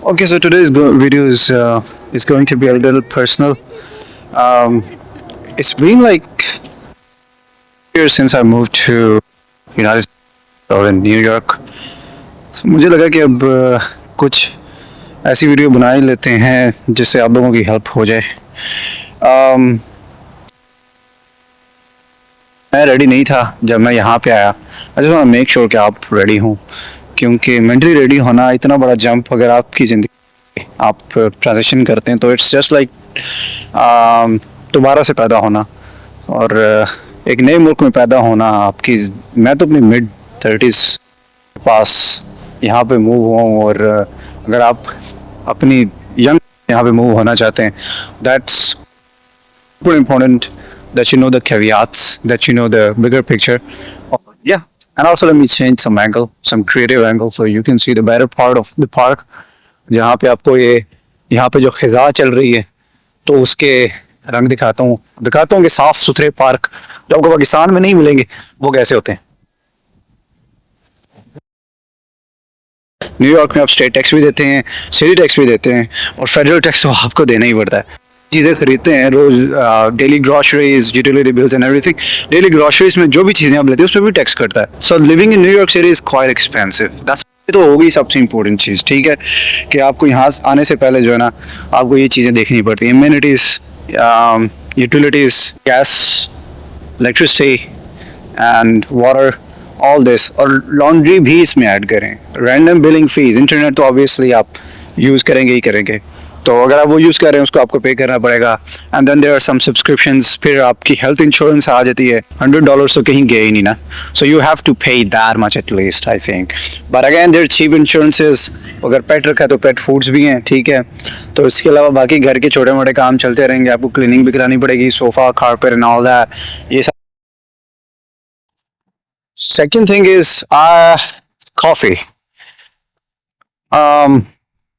Okay, so today's video is going to be a little personal. Um, it's been like years since I moved to United States or in New York. So मुझे लगा कि अब कुछ ऐसी video बना ही लेते हैं जिससे आप लोगों की हेल्प हो जाए. um, मैं रेडी नहीं था जब मैं यहाँ पे आया. I just want to make sure कि आप रेडी हों, क्योंकि मेंटली रेडी होना इतना बड़ा जंप अगर आपकी ज़िंदगी आप ट्रांजिशन करते हैं तो इट्स जस्ट लाइक दोबारा से पैदा होना और एक नए मुल्क में पैदा होना. आपकी मैं तो अपनी मिड 30s पास यहाँ पे मूव हुआ हूँ और अगर आप अपनी यंग यहाँ पे मूव होना चाहते हैं, that's important that you know the caveats, that you know the bigger picture. Yeah, and also let me change some angle, some creative angle, so you can see the better part of the park. जहाँ पे आपको यहाँ पे जो खिज़ा चल रही है तो उसके रंग दिखाता हूँ कि साफ सुथरे पार्क जो आपको पाकिस्तान में नहीं मिलेंगे वो कैसे होते हैं. न्यूयॉर्क में आप स्टेट टैक्स भी देते हैं, सिटी टैक्स भी देते हैं और फेडरल टैक्स तो आपको देना ही पड़ता है. चीज़ें खरीदते हैं रोज, daily groceries, utility bills and everything. Daily groceries में जो भी चीज़ें आप लेते हैं उसमें भी टैक्स करता है. So living in New York city is quite expensive. That's तो होगी सबसे इम्पोर्टेंट चीज़. ठीक है कि आपको यहाँ आने से पहले जो है ना आपको ये चीज़ें देखनी पड़ती हैं. Amenities, utilities, gas, electricity and water, all this. और लॉन्ड्री भी इसमें ऐड करें. रैंडम बिलिंग फीस, इंटरनेट तो ऑब्वियसली आप यूज़ करेंगे ही करेंगे, तो अगर आप वो यूज़ कर रहे हैं उसको आपको पे करना पड़ेगा. And then there are some subscriptions. फिर आपकी हेल्थ इंश्योरेंस आ जाती है. $100 तो कहीं गए ही नहीं ना. So you have to pay that much at least I think. But again there cheap insurances. अगर पेट रखा है तो पेट फूड्स भी हैं. ठीक है, तो इसके अलावा बाकी घर के छोटे मोटे काम चलते रहेंगे. आपको क्लीनिंग भी करानी पड़ेगी, sofa, carpet and all that. ये सब. Second thing is coffee.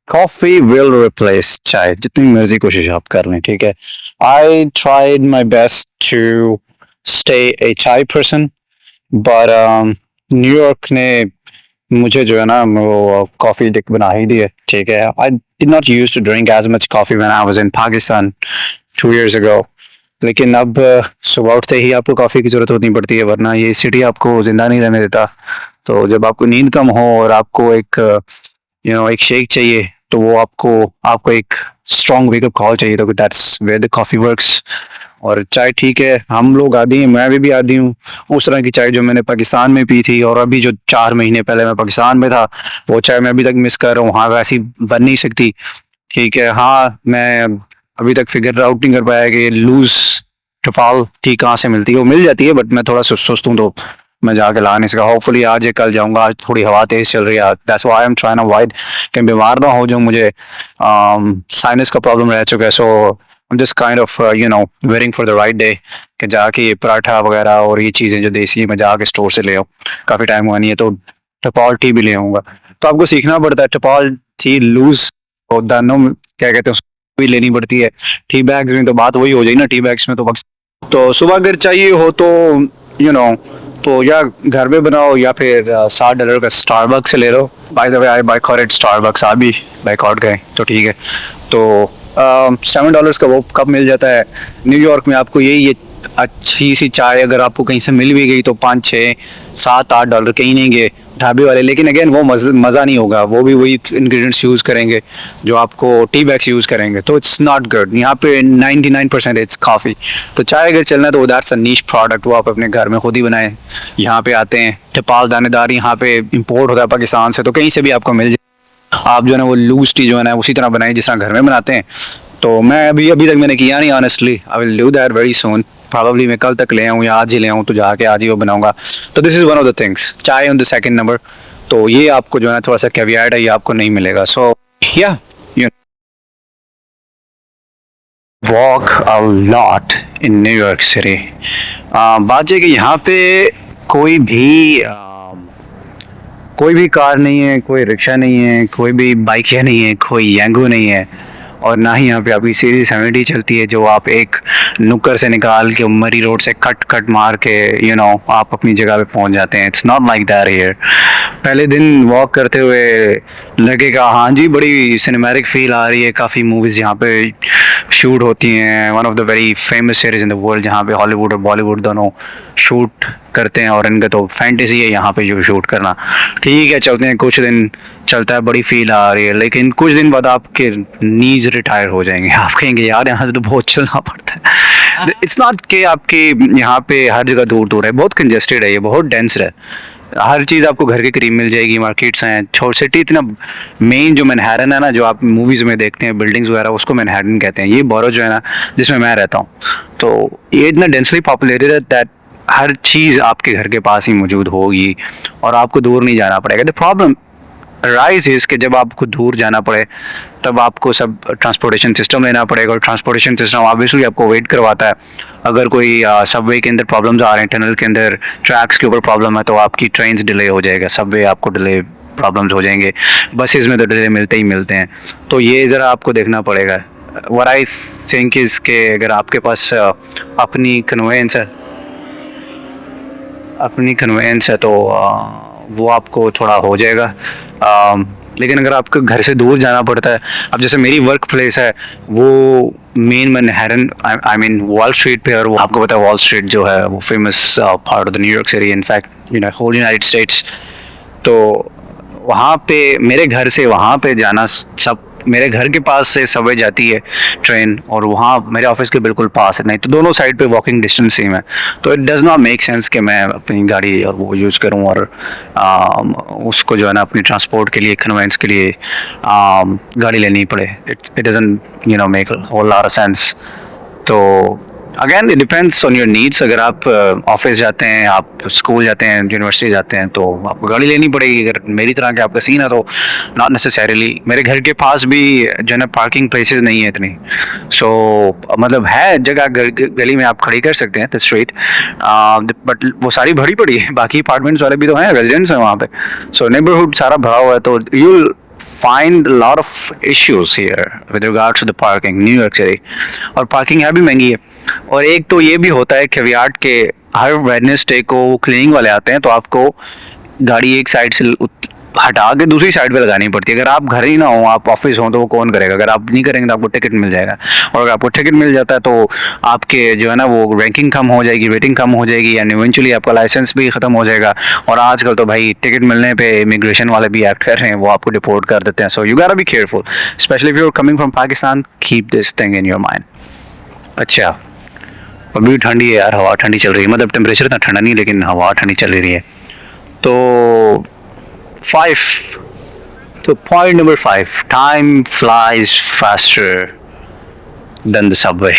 Coffee will replace चाय जितनी मर्जी कोशिश आप कर लें. ठीक है, I tried my best to stay a chai person, but New York ने मुझे जो है ना वो कॉफ़ी डिक बना ही दी है. ठीक है, I did not use to drink as much coffee when I was in Pakistan 2 years ago. लेकिन अब सुबह उठते ही आपको कॉफ़ी की ज़रूरत होनी पड़ती है, वरना ये सिटी आपको ज़िंदा नहीं रहने देता. तो जब आपको नींद कम हो और आपको एक एक शेक चाहिए तो वो आपको एक स्ट्रॉन्ग वेकअप कॉल चाहिए. तो that's where the coffee works. और चाय ठीक है, हम लोग आदी हैं, मैं भी आदी हूँ. उस तरह की चाय जो मैंने पाकिस्तान में पी थी और अभी जो 4 महीने पहले मैं पाकिस्तान में था वो चाय मैं अभी तक मिस कर रहा हूँ. हाँ, वैसी बन नहीं सकती. ठीक है, हाँ, मैं अभी तक फिगर आउट नहीं कर पाया कि लूज टपाल ठीक कहाँ से मिलती है. वो मिल जाती है बट मैं थोड़ा सुस्त हूँ तो मैं जाके ला नहीं सका. होपफुली आज या कल जाऊंगा. आज थोड़ी हवा तेज चल रही है. That's why I am trying to avoid कहीं बीमार ना हो जो मुझे साइनस का प्रॉब्लम रह चुका है. So I am just kind of waiting for the right day कि जाके ये पराठा वगैरह और ये चीज़ें जो देसी मैं जाके स्टोर से ले आऊँ. काफ़ी टाइम हुआ नहीं है तो टपाल टी भी ले आऊँगा. तो आपको सीखना पड़ता है. टपाल टी लूज और दानों क्या कहते हैं उसको भी लेनी पड़ती है. टी बैग्स में तो बात वही हो जाएगी ना. टी बैग्स में तो सुबह अगर चाहिए हो तो तो या घर में बनाओ या फिर $60 का स्टारबक्स से ले लो. By the way I boycotted Starbucks. आप भी बायकॉट गए तो ठीक है. तो $7 का वो कप मिल जाता है. न्यूयॉर्क में आपको ये अच्छी सी चाय अगर आपको कहीं से मिल भी गई तो $5, $6, $7, $8 कहीं नहीं गए ढाबे वाले. लेकिन अगेन वो मज़ा नहीं होगा. वो भी वही इंग्रेडिएंट्स यूज़ करेंगे जो आपको टी बैग्स यूज़ करेंगे. तो इट्स नॉट गुड. यहाँ पे 99% इट्स कॉफ़ी. तो चाय अगर चलना है तो दैट्स अ नीश प्रोडक्ट. वो आप अपने घर में खुद ही बनाएं. यहाँ पे आते हैं टपाल दानेदार यहाँ पे इम्पोर्ट होता है पाकिस्तान से, तो कहीं से भी आपको मिल जाए. आप जो है ना वो लूज टी जो है ना उसी तरह बनाएं जिस तरह घर में बनाते हैं. तो मैं अभी तक मैंने किया नहीं. Honestly I will do that very soon. Probably मैं कल तक ले आऊँ या आज ही ले आऊँ तो जाके आज ही वो बनाऊंगा. तो this is one of the things. चाय ऑन द सेकंड नंबर. तो ये आपको जो है थोड़ा सा कैवियाट है, ये आपको नहीं मिलेगा. सो या walk a lot in New York city. बात है कि यहाँ पे कोई भी कार नहीं है, कोई रिक्शा नहीं है, कोई भी बाइक नहीं है, कोई यांगो नहीं है. और ना ही यहाँ पे आपकी सीधी 70 चलती है जो आप एक नुक्कड़ से निकाल के मरी रोड से कट कट मार के आप अपनी जगह पे पहुंच जाते हैं। It's not like that here. पहले दिन वॉक करते हुए लगेगा हाँ जी बड़ी सिनेमैटिक फील आ रही है, काफ़ी मूवीज़ यहाँ पे शूट होती हैं। One of the very famous series in the world जहाँ पे हॉलीवुड और बॉलीवुड दोनों शूट करते हैं, और इनका तो फैंटेसी है यहाँ पे जो शूट करना। ठीक है, चलते हैं, कुछ दिन चलता है, बड़ी फील आ रही है, लेकिन कुछ दिन बाद आपके नीज रिटायर हो जाएंगे। आप कहेंगे यार यहाँ से तो बहुत चलना पड़ता है। इट्स नॉट कि आपके यहाँ पे हर जगह दूर दूर है, बहुत कंजेस्टेड है, ये बहुत डेंस है। हर चीज़ आपको घर के करीब मिल जाएगी, मार्केट्स हैं, छोटी सिटी इतना मेन जो मैनहट्टन है ना, जो आप मूवीज़ में देखते हैं बिल्डिंग्स वगैरह, उसको मैनहट्टन कहते हैं। ये बोरो जो है ना जिसमें मैं रहता हूँ, तो ये इतना डेंसली पॉपुलेटेड है दैट हर चीज़ आपके घर के पास ही मौजूद होगी और आपको दूर नहीं जाना पड़ेगा। द प्रॉब्लम राइज इज कि जब आपको दूर जाना पड़े तब आपको सब ट्रांसपोर्टेशन सिस्टम लेना पड़ेगा, और ट्रांसपोर्टेशन सिस्टम ऑब्वियसली आपको वेट करवाता है। अगर कोई सबवे के अंदर प्रॉब्लम्स आ रहे हैं, टनल के अंदर ट्रैक्स के ऊपर प्रॉब्लम है, तो आपकी ट्रेन डिले हो जाएगा, सबवे आपको डिले प्रॉब्लम्स हो जाएंगे, बसेस में तो डिले मिलते ही मिलते हैं। तो ये ज़रा आपको देखना पड़ेगा। व्हाट आई थिंक इज़ के अगर आपके पास अपनी कन्वेंस है तो वो आपको थोड़ा हो जाएगा। लेकिन अगर आपको घर से दूर जाना पड़ता है, अब जैसे मेरी वर्क प्लेस है वो main Manhattan, I mean wall street पे, और वो आपको पता है वॉल स्ट्रीट जो है वो famous part of the New York city, in fact whole United States. तो वहाँ पे मेरे घर से वहाँ पे जाना, सब मेरे घर के पास से सबवे जाती है ट्रेन, और वहाँ मेरे ऑफिस के बिल्कुल पास है, नहीं तो दोनों साइड पे वॉकिंग डिस्टेंस सेम है। तो it does not make sense कि मैं अपनी गाड़ी और वो यूज़ करूँ और उसको जो है ना अपनी ट्रांसपोर्ट के लिए, कन्वेंस के लिए गाड़ी लेनी पड़े। It doesn't make a whole lot of sense. तो again it depends on your needs. अगर आप ऑफिस जाते हैं, आप स्कूल जाते हैं, यूनिवर्सिटी जाते हैं, तो आपको गाड़ी लेनी पड़ेगी। अगर मेरी तरह के आपका सीन है तो नॉट नेसेसरीली। मेरे घर के पास भी जो है ना पार्किंग प्लेसेस नहीं है इतनी, सो मतलब है जगह, गली में आप खड़ी कर सकते हैं द स्ट्रीट, बट वो सारी भरी पड़ी है। बाकी अपार्टमेंट्स वाले भी तो हैं, रेजिडेंट्स हैं वहाँ पे, सो नेबरहुड सारा भरा हुआ है। तो you find a lot of issues here with regards to the parking, New York City। और पार्किंग है भी महंगी है। और एक तो ये भी होता है कैवियाट के हर वेडनेसडे को क्लीनिंग वाले आते हैं, तो आपको गाड़ी एक साइड से हटा के दूसरी साइड पे लगानी पड़ती है। अगर आप घर ही ना हो, आप ऑफिस हो, तो वो कौन करेगा? अगर आप नहीं करेंगे तो आपको टिकट मिल जाएगा, और अगर आपको टिकट मिल जाता है तो आपके जो है ना वो रैंकिंग कम हो जाएगी, रेटिंग कम हो जाएगी, एंड इवेंचुअली आपका लाइसेंस भी खत्म हो जाएगा। और आजकल तो भाई टिकट मिलने पे इमिग्रेशन वाले भी एक्ट कर रहे हैं, वो आपको डिपोर्ट कर देते हैं। So you gotta be careful, specially if you are coming from Pakistan, keep this thing in your mind. अच्छा, अभी ठंडी है यार, हवा ठंडी चल रही है, मतलब टेम्परेचर इतना ठंडा नहीं, लेकिन हवा ठंडी चल रही है। तो 5, तो point number 5, time flies faster than the Subway.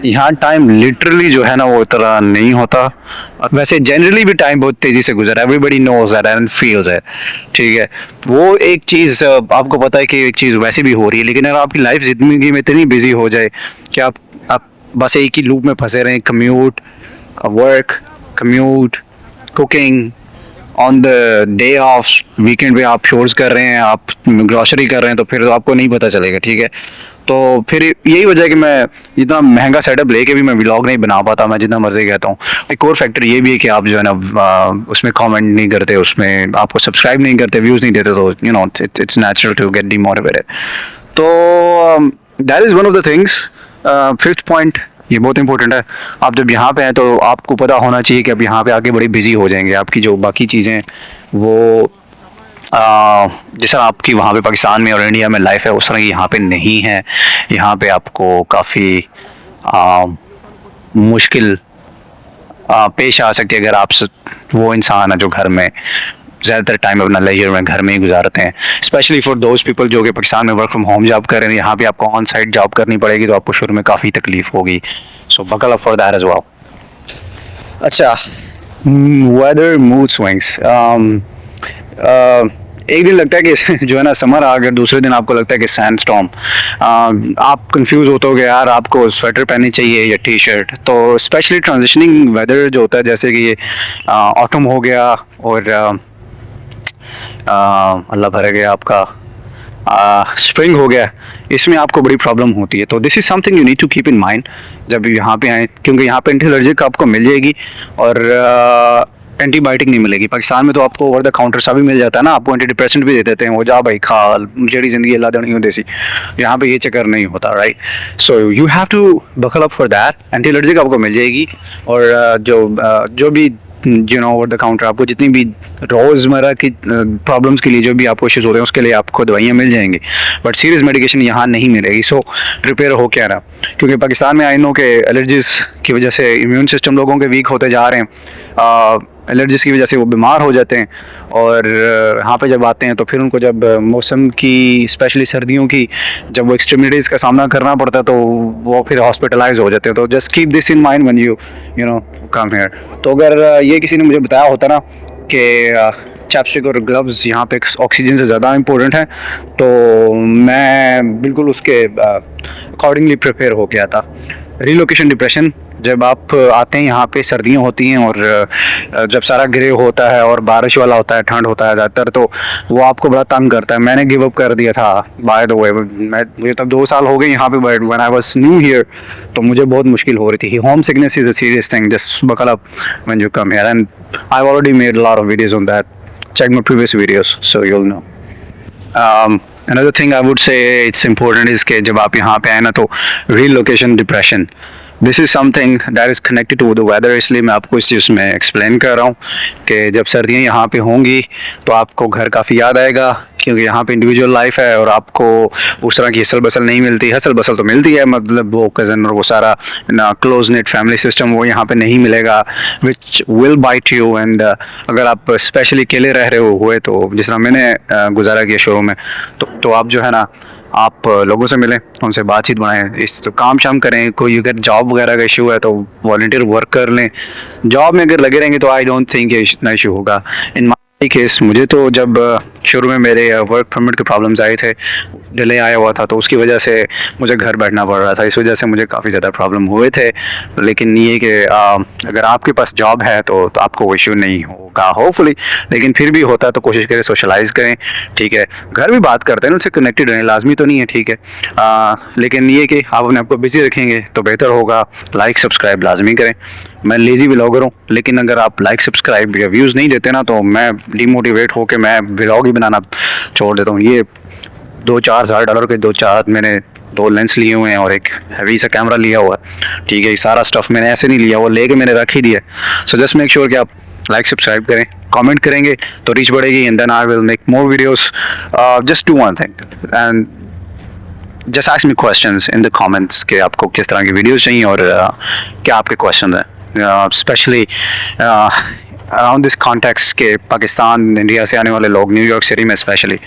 यहाँ टाइम लिटरली जो है ना वो इतना नहीं होता, वैसे जनरली भी टाइम बहुत तेजी से गुजरा, everybody knows that and feels है, ठीक है। वो एक चीज़ आपको पता है कि एक चीज़ वैसे भी हो रही है, लेकिन अगर आपकी लाइफ जिंदगी में इतनी बिजी हो जाए कि आप बस एक ही लूप में फंसे रहें, commute, work, commute, cooking, on the day of weekend पे आप शोर्स कर रहे हैं, आप ग्रॉसरी कर रहे हैं, तो फिर तो आपको नहीं पता चलेगा, ठीक है। तो फिर यही वजह है कि मैं इतना महंगा सेटअप लेके भी मैं व्लॉग नहीं बना पाता, मैं जितना मर्जी कहता हूँ। एक और फैक्टर ये भी है कि आप जो है ना उसमें कमेंट नहीं करते, उसमें आपको सब्सक्राइब नहीं करते, व्यूज़ नहीं देते, तो it's natural to get demotivated. तो that is one of the things. 5th point, ये बहुत इंपॉर्टेंट है। आप जब यहाँ पे हैं तो आपको पता होना चाहिए कि अब यहाँ पे आके बड़ी बिजी हो जाएंगे, आपकी जो बाकी चीज़ें वो जैसा आपकी वहाँ पे पाकिस्तान में और इंडिया में लाइफ है उस तरह की यहाँ पे नहीं है। यहाँ पे आपको काफ़ी मुश्किल पेश आ सकती है अगर आप वो इंसान है जो घर में ज़्यादातर टाइम अपना लेजर में घर में ही गुजारते हैं, स्पेशली फॉर दोज पीपल जो कि पाकिस्तान में वर्क फ्रॉम होम जॉब कर रहे हैं। यहाँ पे आपको ऑन साइट जॉब करनी पड़ेगी, तो आपको शुरू में काफ़ी तकलीफ होगी, so buckle up for that as well. अच्छा, वेदर मूड स्विंग्स। एक दिन लगता है कि जो है ना समर आ गया, दूसरे दिन आपको लगता है कि सैंड स्टॉर्म। आप कंफ्यूज होते हो कि यार आपको स्वेटर पहननी चाहिए या टी शर्ट। तो स्पेशली ट्रांजिशनिंग वेदर जो होता है, जैसे कि ये ऑटम हो गया और अल्लाह भर गया आपका स्प्रिंग हो गया, इसमें आपको बड़ी प्रॉब्लम होती है। तो this is something you need to keep in mind जब यहाँ पे आए, क्योंकि यहाँ पे एंटी एलर्जिक आपको मिल जाएगी और एंटीबायोटिक नहीं मिलेगी। पाकिस्तान में तो आपको ओवर द काउंटर सा भी मिल जाता है ना, आपको एंटी डिप्रेसेंट भी दे देते हैं, वो जा भाई खा, जेडी जिंदगी अल्लाह देनी हो देसी। यहाँ पे ये चक्कर नहीं होता, right. So you have to buckle up for that. Anti allergic आपको मिल जाएगी और जो भी ओवर द काउंटर आपको जितनी भी रोज़मर्रा की प्रॉब्लम्स के लिए जो भी आपको इश्यूज हो रहे हैं उसके लिए आपको दवाइयाँ मिल जाएंगी, बट सीरियस मेडिकेशन यहाँ नहीं मिलेगी। सो प्रिपेयर हो क्या रहा, क्योंकि पाकिस्तान में आई नो के एलर्जीज की वजह से इम्यून सिस्टम लोगों के वीक होते जा रहे हैं, एलर्जीज की वजह से वो बीमार हो जाते हैं और यहाँ पे जब आते हैं तो फिर उनको जब मौसम की स्पेशली सर्दियों की जब वो एक्सट्रीमिटीज़ का सामना करना पड़ता है तो वो फिर हॉस्पिटलाइज हो जाते हैं। तो just keep this in mind when you know come here. तो अगर ये किसी ने मुझे बताया होता ना कि चैपस्टिक और ग्लव्स यहाँ पे ऑक्सीजन से ज़्यादा इम्पोर्टेंट है, तो मैं बिल्कुल उसके अकॉर्डिंगली प्रिपेयर हो गया था। रीलोकेशन डिप्रेशन, जब आप आते हैं यहाँ पे सर्दियाँ होती हैं और जब सारा ग्रे होता है और बारिश वाला होता है, ठंड होता है ज़्यादातर, तो वो आपको बड़ा तंग करता है। मैंने गिव अप कर दिया था बाय द वे, मुझे तब 2 साल हो गए यहाँ पे, but when I was new here तो मुझे बहुत मुश्किल हो रही थी। Home sickness is a serious thing, just buckle up when you come here and I have already made a lot of videos on that, check my previous videos so you'll know. Another thing I would say it's important is कि जब आप यहाँ पे आए ना तो relocation depression, this is something that is connected to the weather, इसलिए मैं आपको इस चीज़ में एक्सप्लेन कर रहा हूँ कि जब सर्दियाँ यहाँ पे होंगी तो आपको घर काफ़ी याद आएगा, क्योंकि यहाँ पे इंडिविजुअल लाइफ है और आपको उस तरह की हसल बसल नहीं मिलती। हसल बसल तो मिलती है, मतलब वो कज़न और वो सारा ना क्लोज नेट फैमिली सिस्टम वो यहाँ पे नहीं मिलेगा, which will bite you. And अगर आप स्पेशली अकेले रह रहे हुए तो जिस तरह मैंने गुजारा किया शुरू में, तो आप जो है ना आप लोगों से मिलें, उनसे बातचीत बढ़ाएं, इस तो काम शाम करें। कोई अगर जॉब वगैरह का इशू है तो वॉलंटियर वर्क कर लें। जॉब में अगर लगे रहेंगे तो आई डोंट थिंक ये इतना इशू होगा। इन माई केस मुझे तो जब शुरू में मेरे वर्क परमिट के प्रॉब्लम्स आए थे, डिले आया हुआ था, तो उसकी वजह से मुझे घर बैठना पड़ रहा था, इस वजह से मुझे काफ़ी ज़्यादा प्रॉब्लम हुए थे। लेकिन ये कि अगर आपके पास जॉब है तो आपको वो इशू नहीं होगा होपफुली, लेकिन फिर भी होता है तो कोशिश करें सोशलाइज़ करें, ठीक है। घर भी बात करते हैं, उनसे कनेक्टेड रहें, लाजमी तो नहीं है, ठीक है। लेकिन ये कि आप अपने आपको बिजी रखेंगे तो बेहतर होगा। लाइक सब्सक्राइब लाजमी करें। मैं लेज़ी व्लॉगर हूँ, लेकिन अगर आप लाइक सब्सक्राइब या व्यूज़ नहीं देते ना तो मैं डिमोटिवेट होकर मैं व्लॉग ही बनाना छोड़ देता हूँ। ये $2-4 के 2-4 मैंने 2 लेंस लिए हुए हैं और एक हैवी सा कैमरा लिया हुआ है, ठीक है। ये सारा स्टफ़ मैंने ऐसे नहीं लिया, वो लेके मैंने रख ही दिया। सो जस्ट मेक श्योर कि आप लाइक सब्सक्राइब करें, कमेंट करेंगे तो रीच बढ़ेगी, and then I will make more videos. Just do one thing and just ask me questions in the comments कि आपको किस तरह की वीडियोस चाहिए और क्या आपके क्वेश्चन हैं, स्पेशली अराउंड दिस कॉन्टेक्स्ट के पाकिस्तान इंडिया से आने वाले लोग, न्यूयॉर्क सिटी में स्पेशली,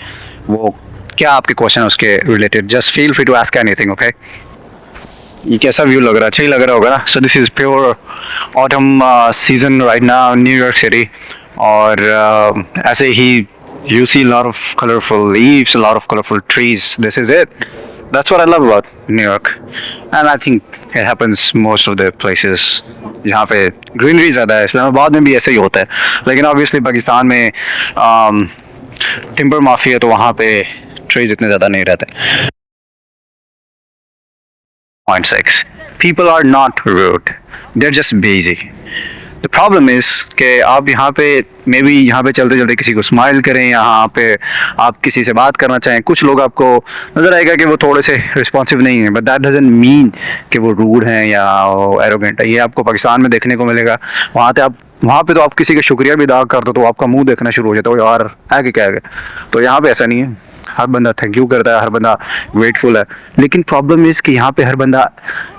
वो क्या आपके क्वेश्चन है उसके रिलेटेड। Just feel free to ask anything, okay. ये कैसा व्यू लग रहा है, अच्छा ही लग रहा होगा ना। So this is pure autumn season right now New York city, और ऐसे ही you see a lot of colorful leaves, a lot of colorful trees. This is it. That's what I love about New York, and I think it happens most of the places जहाँ पे greenery ज़्यादा है। इस्लामाबाद में भी ऐसे ही होता है, लेकिन ऑब्वियसली पाकिस्तान में टिम्बर माफिया, तो वहाँ पे ट्रीज इतने ज़्यादा नहीं रहते। Point 6. People are not rude. They're just busy. The problem is कि आप यहाँ पे मे बी यहाँ पे चलते चलते किसी को स्माइल करें, यहाँ पे आप किसी से बात करना चाहें, कुछ लोग आपको नज़र आएगा कि वो थोड़े से रिस्पॉन्सिव नहीं हैं, बट दैट डजंट मीन कि वो रूड हैं या एरोगेंट है। ये आपको पाकिस्तान में देखने को मिलेगा। वहाँ पे तो आप किसी का शुक्रिया भी अदा कर दो तो आपका मुंह देखना शुरू हो जाता है, यार है कि क्या है। तो यहाँ पे ऐसा नहीं है, हर बंदा थैंक यू करता है, हर बंदा ग्रेटफुल है। लेकिन प्रॉब्लम इज कि यहाँ पे हर बंदा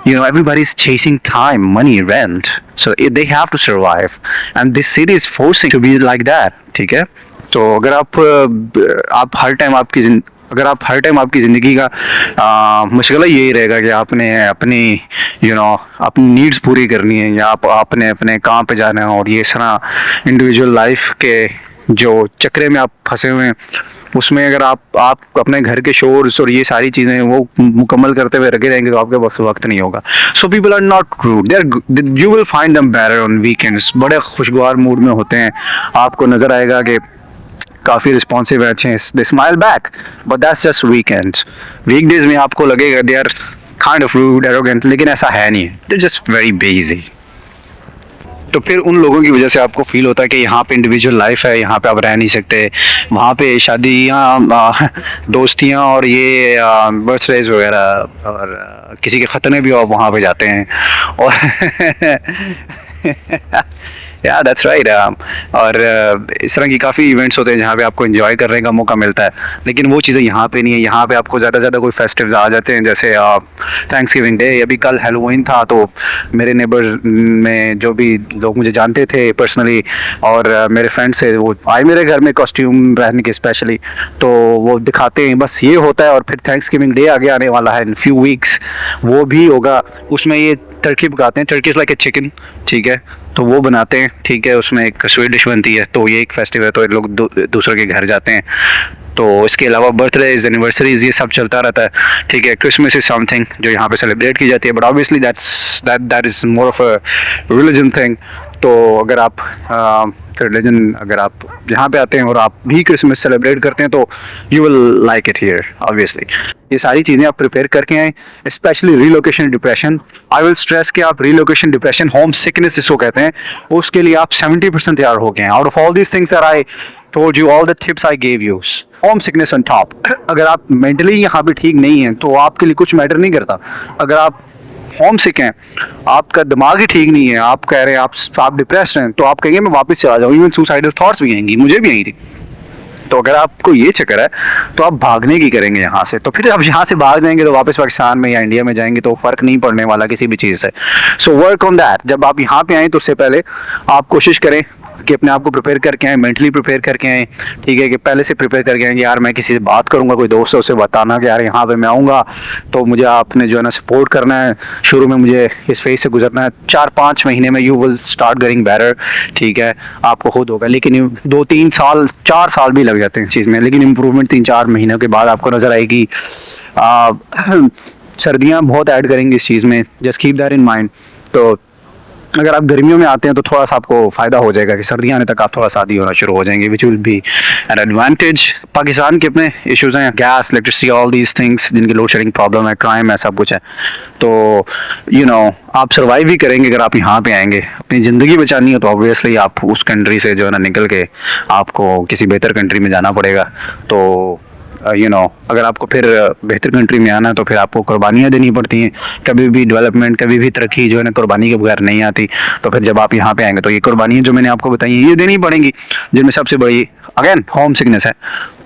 everybody is chasing time, money, rent, so they have to survive and this city is forcing to be like that, ठीक है। तो अगर आप हर टाइम आपकी ज़िंदगी का मुश्किल यही रहेगा कि आपने अपनी अपनी नीड्स पूरी करनी है, या आपने अपने काम पे जाना है, और ये सारा इंडिविजुअल लाइफ के जो चक्रे में आप फंसे हुए हैं उसमें अगर आप अपने घर के शोर्स और ये सारी चीज़ें वो मुकम्मल करते हुए रखे रहेंगे तो आपके पास वक्त नहीं होगा। So people are not rude, you will find them better on weekends. बड़े खुशगवार मूड में होते हैं, आपको नज़र आएगा कि काफ़ी रिस्पॉन्सिव है, अच्छे हैं, they smile back, but that's just weekends. Weekdays में आपको लगेगा they are kind of rude, arrogant, लेकिन ऐसा है नहीं है, दे जस्ट वेरी बिजी। तो फिर उन लोगों की वजह से आपको फील होता है कि यहाँ पे इंडिविजुअल लाइफ है, यहाँ पे आप रह नहीं सकते, वहाँ पे शादियाँ, दोस्तियाँ और ये बर्थडेज वगैरह और किसी के खतने भी आप वहाँ पे जाते हैं और या दैट्स राइट। और इस तरह की काफ़ी इवेंट्स होते हैं जहाँ पे आपको एंजॉय करने का मौका मिलता है, लेकिन वो चीज़ें यहाँ पे नहीं है। यहाँ पे आपको ज़्यादा से ज़्यादा कोई फेस्टिव्स आ जाते हैं, जैसे थैंक्सगिविंग डे, अभी कल हैलोवीन था, तो मेरे नेबर में जो भी लोग मुझे जानते थे पर्सनली और मेरे फ्रेंड्स से वो आए मेरे घर में कॉस्ट्यूम रहने के स्पेशली, तो वो दिखाते हैं, बस ये होता है। और फिर थैंक्सगिविंग डे आगे आने वाला है इन फ्यू वीक्स, वो भी होगा, उसमें ये टर्की पकाते हैं, Turkey is like a chicken, ठीक है, तो वो बनाते हैं, ठीक है, उसमें एक स्वीट डिश बनती है, तो ये एक फेस्टिवल है, तो लोग दूसरों के घर जाते हैं। तो इसके अलावा बर्थडेज, एनिवर्सरीज, ये सब चलता रहता है, ठीक है। क्रिसमस इज समथिंग जो यहाँ पे सेलिब्रेट की जाती है, but obviously that is more of a religion thing. तो अगर आप रिलीजन, अगर आप यहाँ पे आते हैं और आप भी क्रिसमस सेलिब्रेट करते हैं, तो you will like it here obviously. ये सारी चीज़ें आप प्रिपेयर करके आएँ, specially relocation depression. I will stress कि आप रीलोकेशन डिप्रेशन, होम सिकनेस इसको कहते हैं, उसके लिए आप 70% तैयार हो गए हैं। Out of all these things that I told you, all the tips I gave you, home sickness on top. अगर आप मेंटली यहाँ पे ठीक नहीं हैं तो आपके लिए कुछ मैटर नहीं करता। अगर आप होम सिक हैं, आपका दिमाग ही ठीक नहीं है, आप कह रहे हैं आप डिप्रेस्ड हैं, तो आप कहेंगे मैं वापस चला जाऊँ। इवन सुसाइडल थॉट्स भी आएंगी, मुझे भी आई थी। तो अगर आपको ये चक्कर है तो आप भागने की करेंगे यहाँ से, तो फिर आप यहाँ से भाग जाएंगे तो वापस पाकिस्तान में या इंडिया में जाएंगे तो फ़र्क नहीं पड़ने वाला किसी भी चीज़ से। So work on that. जब आप यहाँ पे आएँ तो उससे पहले आप कोशिश करें कि अपने आप को प्रिपेयर करके आए, मेंटली प्रिपेयर करके आए, ठीक है, कि पहले से प्रिपेयर करके आए कि यार मैं किसी से बात करूंगा, कोई दोस्त है, उससे बताना कि यार यहाँ पे मैं आऊँगा, तो मुझे आपने जो है ना सपोर्ट करना है, शुरू में मुझे इस फेज से गुजरना है। 4-5 महीने में you will start getting better, ठीक है, आपको खुद होगा। लेकिन 2-3 साल, 4 साल भी लग जाते हैं इस चीज़ में, लेकिन इम्प्रूवमेंट 3-4 महीनों के बाद आपको नज़र आएगी। सर्दियाँ बहुत ऐड करेंगी इस चीज़ में, just keep that in mind. तो अगर आप गर्मियों में आते हैं तो थोड़ा सा आपको फ़ायदा हो जाएगा कि सर्दियाँ आने तक आप थोड़ा शादी होना शुरू हो जाएंगे, which will be an advantage. Pakistan के अपने इश्यूज़ हैं, gas, electricity, all these things, जिनकी लोड शेडिंग प्रॉब्लम है, क्राइम है, सब कुछ है। तो यू नो आप सर्वाइव ही करेंगे अगर आप यहाँ पे आएंगे। अपनी ज़िंदगी बचानी हो तो ऑब्वियसली आप उस कंट्री से जो है ना निकल के आपको किसी बेहतर कंट्री में जाना पड़ेगा। तो अगर आपको फिर बेहतर कंट्री में आना है तो फिर आपको कुर्बानियाँ देनी पड़ती हैं। कभी भी डेवलपमेंट, कभी भी तरक्की जो है ना कुर्बानी के बगैर नहीं आती। तो फिर जब आप यहाँ पे आएंगे तो ये कुर्बानियाँ जो मैंने आपको बताई हैं ये देनी पड़ेंगी, जिनमें सबसे बड़ी अगेन होम सिकनेस है।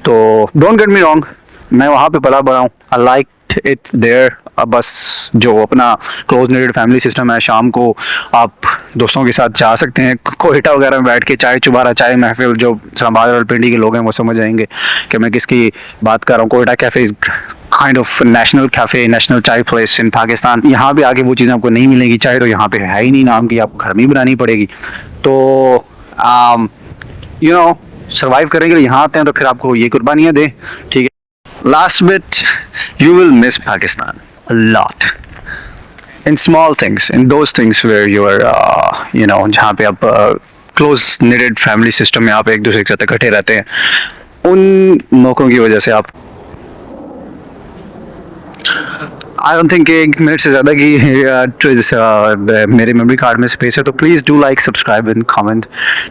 तो डोंट गेट मी रॉन्ग, मैं वहाँ पे पला बड़ा हूँ, आई लाइक इट देयर। बस जो अपना क्लोज नेटेड फैमिली सिस्टम है, शाम को आप दोस्तों के साथ जा सकते हैं, कोयटा वगैरह में बैठ के चाय चुबारा, चाय महफिल, जो इस्लामाबाद और पिंडी के लोग हैं वो समझ जाएंगे कि मैं किसकी बात कर रहा हूँ। Quetta cafe is kind of national cafe, national चाय प्लेस इन पाकिस्तान। यहाँ पे आके वो चीज़ें आपको नहीं मिलेगी, चाय तो यहाँ पे है ही नहीं नाम की, आपको घर में ही बनानी पड़ेगी। तो सर्वाइव करेंगे, यहाँ आते हैं तो फिर आपको ये कुर्बानियाँ दें, ठीक है। Last bit, you will miss Pakistan a lot. In small things, in those things where you are, जहाँ पे आप close knitted family system में आप एक दूसरे के साथ इकट्ठे रहते हैं, उन मौक़ों की वजह से आप आई डोंट थिंक 1 मिनट से ज़्यादा की मेरे मेमोरी कार्ड में स्पेस है। तो please do like, subscribe and comment,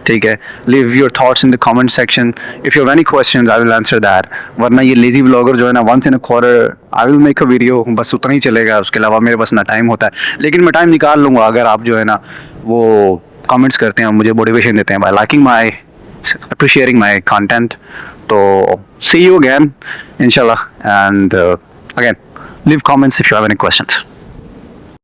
ठीक है। Leave your thoughts in the comment section. If you have any questions I will answer that. वरना ये लेजी ब्लॉगर जो है ना, once in a quarter I will make a video, बस उतना ही चलेगा, उसके अलावा मेरे पास ना टाइम होता है। लेकिन मैं टाइम निकाल लूँगा अगर आप जो है ना वो कमेंट्स करते हैं, मुझे मोटिवेशन देते हैं bye liking my, appreciating my content. So see you again inshallah, and again leave comments if you have any questions.